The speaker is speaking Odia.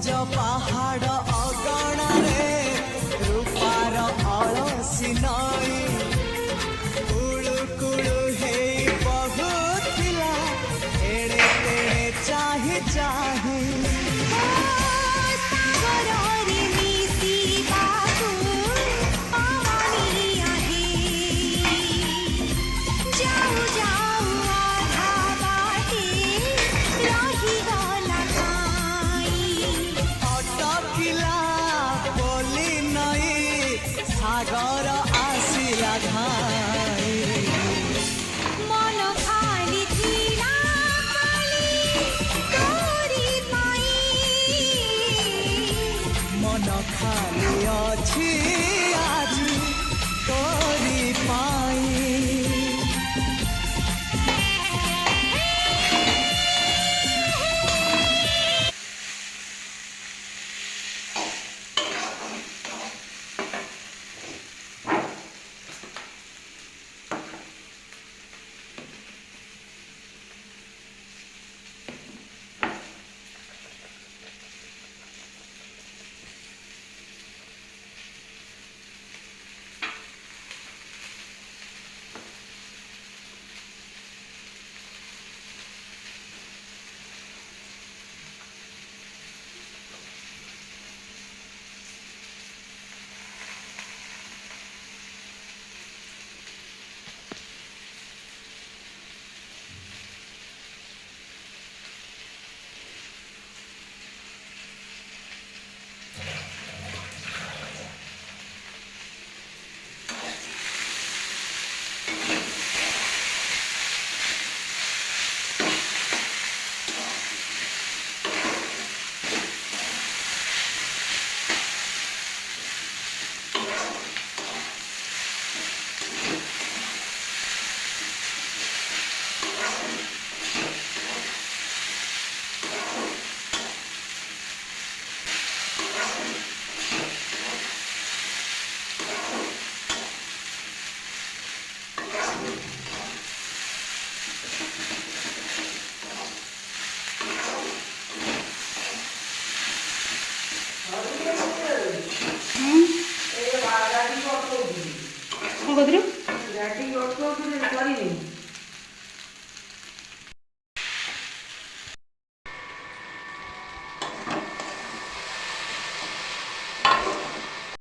ସବୁଜ ପାହାଡ଼ ଅଗଣାରେ ରୂପାର ଅଳସୀ ନଈ କୁଳୁ କୁଳୁ ହେଇ ବହୁଥିଲା ଏଣେ ତେଣେ ଚାହିଁ ଚାହିଁ সাগর আসিলা ধাই মন খালি থিলা খালি তোরি পাই মন খালি অছি আজি তোরি পাই କଣ କହୁଥିଲୁ? ଗାଡ଼ି ଅଟୋ କରିନି